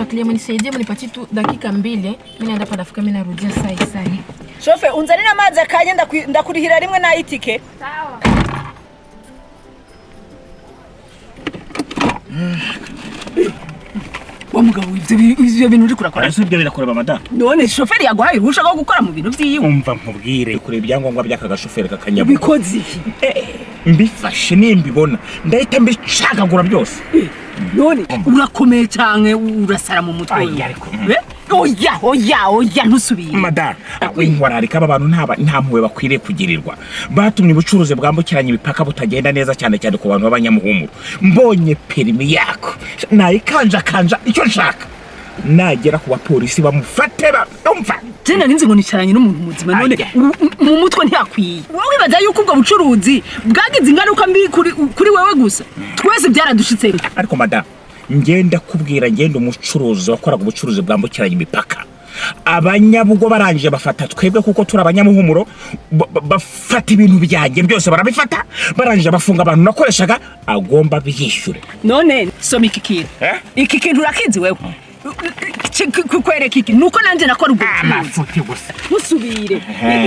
baklia mnisaidie mnipatie tu dakika 2. Mimi naenda pa dafuka mimi narudia saa. Shofe unzanira amazi akanye ndakurihira rimwe na itike. Sawa. Wa mugabo ivyo bintu uri kurakora. Ese byo birakoreba madam. None shoferi yaguhaye urusha rwo gukora mu bintu vyiwe. Umva nkubwire kure ibyangombwa by'akaga shoferi kakanyabo. Bikoze iki? Mbifashe nimbibona ndahita mbicagagura byose. None urakomeye cyane urasara mu mutwe. Oya ntusubire. Madam, inkorarika abantu nta mpuwe bakwiriye kugirirwa. Batumye ubucuruzi bwambukiranye imipaka butagenda neza cyane ku bantu b'abanyamuhumuro. Mbonye perimi yako nayikanja icyo nshaka. Nagera ku bapolisi bamufate umva. Tena ninzi ngo nicaranye n'umuntu muzima none mu mutwe ntiyakwiye. Wowe bibaza yuko ubwo bucuruzi bwagize ingaruka mbi kuri wewe gusa. Twese byaradushitse. Ariko madam, ngenda kubwira ngenda umucuruzi wakoraga ubucuruzi bwambukiranye imipaka. Abanyabugo barangije bafata twebwe kuko turi abanyamuhumuro bafata ibintu byanjye byose barabifata barangije bafunga abantu nakoreshaga agomba byishyure. None soma iki kintu urakizi wewe. Kukwereka iki nuko nanje nakora ubwo amafuti gusa musubire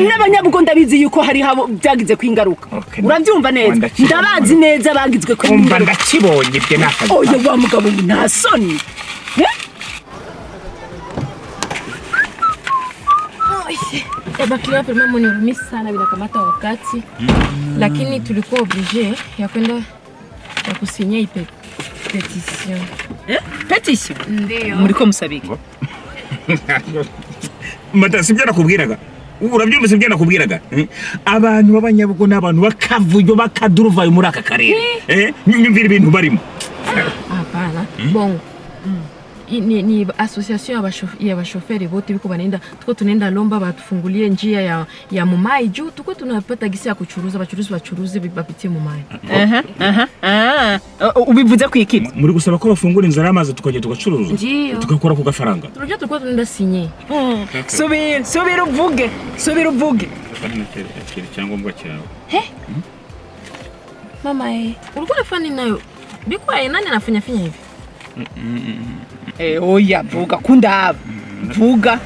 n'abanyabugo ndabizi yuko hari habo byagize kwingaruka. Urabyumva neza ndabazi neza bagizwe kwingaruka. Umva ndakibonye bye nakazi. Oya wa mugabo nta soni. Baklia vraiment mnirumisi sana bila kamata wakati. Lakini tulikuwa obligé ya kwenda ya kusigner petition. Petition? Ndio. Muriko musabika. Mata sibyo nakubwiraga. Urabyumva sibyo nakubwiraga. Abantu b'abanyabugo n'abantu bakavuyo bakaduruvayo muri aka karere. Nyumvira ibintu barimo. Hapana. Bongo. Ni association ya bashoferi bote biko banaenda tuko tunaenda lomba batufungulie njia ya mumai juu tuko tunapata gisi ya kuchuruza bachuruzi bapitie mumai. Ubivuze kwikiti muri gusaba ko bafungura inzara amazi tukaje tugacuruza tukakora ku gafaranga. Turajya tuko tunaenda signer. Subira uvuge. Icyangombwa cyawe. Mama ulikuwa unafanya nayo biko nani anafanya hivi? Oya vuga kundaba vuga